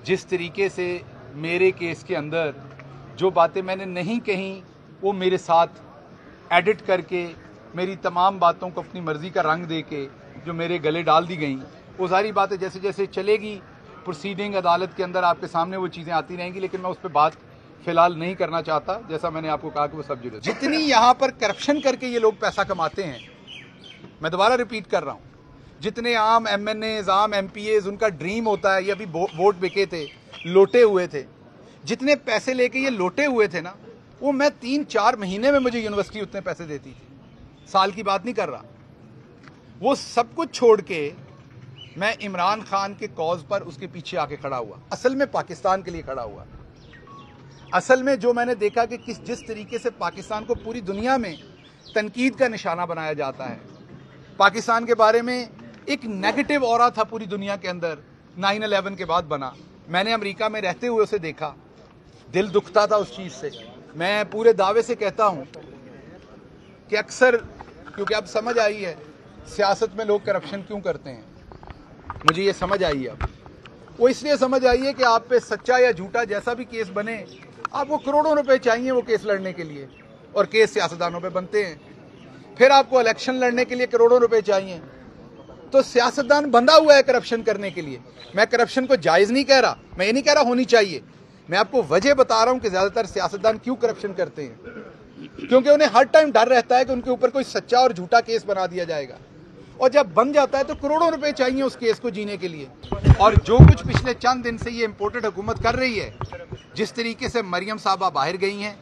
जिस तरीके से मेरे केस के अंदर जो बातें मैंने नहीं कही वो मेरे साथ एडिट करके मेरी तमाम बातों को अपनी मर्जी का रंग दे के जो मेरे गले डाल दी गई, वो सारी बातें जैसे जैसे चलेगी प्रोसीडिंग अदालत के अंदर आपके सामने वो चीज़ें आती रहेंगी, लेकिन मैं उस पर बात फिलहाल नहीं करना चाहता। जैसा मैंने आपको कहा कि वो सब जुड़े, जितनी यहाँ पर करप्शन करके ये लोग पैसा कमाते हैं, मैं दोबारा रिपीट कर रहा हूँ, जितने आम MNAs आम MPAs उनका ड्रीम होता है, ये अभी वोट बिके थे, लोटे हुए थे, जितने पैसे लेके ये लोटे हुए थे ना, वो मैं 3-4 महीने में मुझे यूनिवर्सिटी उतने पैसे देती थी, साल की बात नहीं कर रहा। वो सब कुछ छोड़ के मैं इमरान खान के कॉज पर उसके पीछे आके खड़ा हुआ, असल में पाकिस्तान के लिए खड़ा हुआ। असल में जो मैंने देखा कि जिस तरीके से पाकिस्तान को पूरी दुनिया में तनकीद का निशाना बनाया जाता है, पाकिस्तान के बारे में एक नेगेटिव ऑरा था पूरी दुनिया के अंदर, 9/11 के बाद बना। मैंने अमेरिका में रहते हुए उसे देखा, दिल दुखता था उस चीज़ से। मैं पूरे दावे से कहता हूँ कि अक्सर, क्योंकि अब समझ आई है सियासत में लोग करप्शन क्यों करते हैं, मुझे ये समझ आई है। अब वो इसलिए समझ आई है कि आप पे सच्चा या झूठा जैसा भी केस बने, आपको करोड़ों रुपए चाहिए वो केस लड़ने के लिए, और केस सियासतदानों पे बनते हैं। फिर आपको इलेक्शन लड़ने के लिए करोड़ों रुपए चाहिए, तो सियासतदान बंधा हुआ है करप्शन करने के लिए। मैं करप्शन को जायज़ नहीं कह रहा, मैं ये नहीं कह रहा होनी चाहिए, मैं आपको वजह बता रहा हूं कि ज़्यादातर सियासतदान क्यों करप्शन करते हैं, क्योंकि उन्हें हर टाइम डर रहता है कि उनके ऊपर कोई सच्चा और झूठा केस बना दिया जाएगा, और जब बन जाता है तो करोड़ों रुपए चाहिए उस केस को जीने के लिए। और जो कुछ पिछले चंद दिन से ये इम्पोर्टेड हुकूमत कर रही है, जिस तरीके से मरियम साहबा बाहर गई हैं,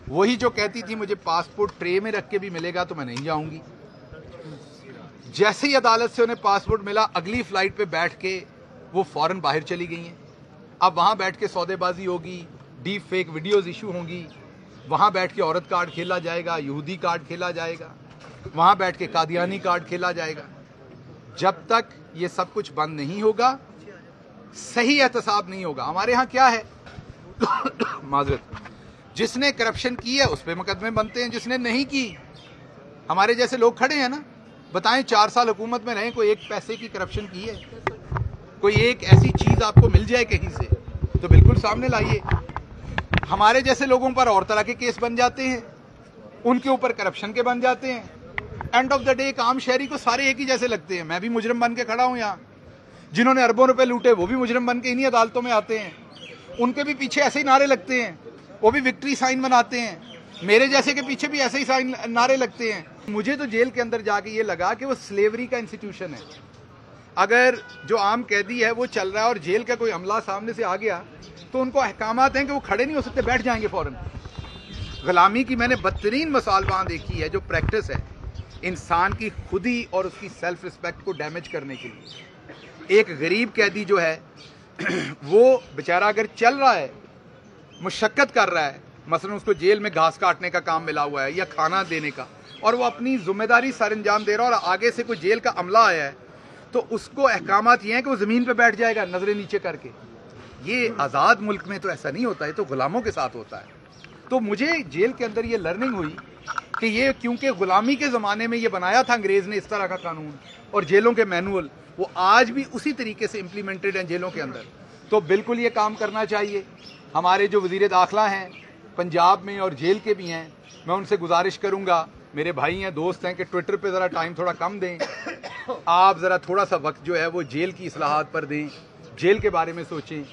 वही जो कहती थी मुझे पासपोर्ट ट्रे में रख के भी मिलेगा तो मैं नहीं जाऊंगी, जैसे ही अदालत से उन्हें पासपोर्ट मिला, अगली फ्लाइट पे बैठ के वो फौरन बाहर चली गई हैं। अब वहाँ बैठ के सौदेबाजी होगी, डीप फेक वीडियोज़ इशू होंगी, वहाँ बैठ के औरत कार्ड खेला जाएगा, यहूदी कार्ड खेला जाएगा, वहाँ बैठ के कादियानी कार्ड खेला जाएगा। जब तक ये सब कुछ बंद नहीं होगा, सही एहतसाब नहीं होगा। हमारे यहाँ क्या है माजरत, जिसने करप्शन की है उस पर मुकदमे बनते हैं, जिसने नहीं की, हमारे जैसे लोग खड़े हैं ना, बताएं 4 साल हुकूमत में रहे, कोई एक पैसे की करप्शन की है, कोई एक ऐसी चीज आपको मिल जाए कहीं से तो बिल्कुल सामने लाइए। हमारे जैसे लोगों पर और तरह के केस बन जाते हैं, उनके ऊपर करप्शन के बन जाते हैं। एंड ऑफ द डे एक आम शहरी को सारे एक ही जैसे लगते हैं। मैं भी मुजरिम बन के खड़ा हूं यहाँ, जिन्होंने अरबों रुपए लूटे वो भी मुजरिम बन के इन्हीं अदालतों में आते हैं, उनके भी पीछे ऐसे ही नारे लगते हैं, वो भी विक्ट्री साइन बनाते हैं, मेरे जैसे के पीछे भी ऐसे ही साइन नारे लगते हैं। मुझे तो जेल के अंदर जाके ये लगा कि वो स्लेवरी का इंस्टीट्यूशन है। अगर जो आम कैदी है वो चल रहा है और जेल का कोई अमला सामने से आ गया तो उनको अहकामात हैं कि वो खड़े नहीं हो सकते, बैठ जाएंगे फौरन। गुलामी की मैंने बदतरीन मिसाल वहाँ देखी है, जो प्रैक्टिस है इंसान की खुदी और उसकी सेल्फ रिस्पेक्ट को डैमेज करने के लिए। एक गरीब कैदी जो है वो बेचारा अगर चल रहा है, मुशक्कत कर रहा है, मसलन उसको जेल में घास काटने का काम मिला हुआ है या खाना देने का, और वो अपनी जिम्मेदारी सर अंजाम दे रहा है, और आगे से कोई जेल का अमला आया है तो उसको अहकामात ये हैं कि वो ज़मीन पे बैठ जाएगा नजरें नीचे करके। ये आज़ाद मुल्क में तो ऐसा नहीं होता है, तो गुलामों के साथ होता है। तो मुझे जेल के अंदर ये लर्निंग हुई कि ये क्योंकि गुलामी के ज़माने में ये बनाया था अंग्रेज़ ने इस तरह का कानून, और जेलों के मैनुअल वो आज भी उसी तरीके से इम्प्लीमेंटेड हैं जेलों के अंदर। तो बिल्कुल ये काम करना चाहिए। हमारे जो वज़ीर दाखिला हैं पंजाब में और जेल के भी हैं, मैं उनसे गुजारिश करूँगा, मेरे भाई हैं, दोस्त हैं, कि ट्विटर पे ज़रा टाइम थोड़ा कम दें, आप ज़रा थोड़ा सा वक्त जो है वो जेल की इस्लाहात पर दें, जेल के बारे में सोचें।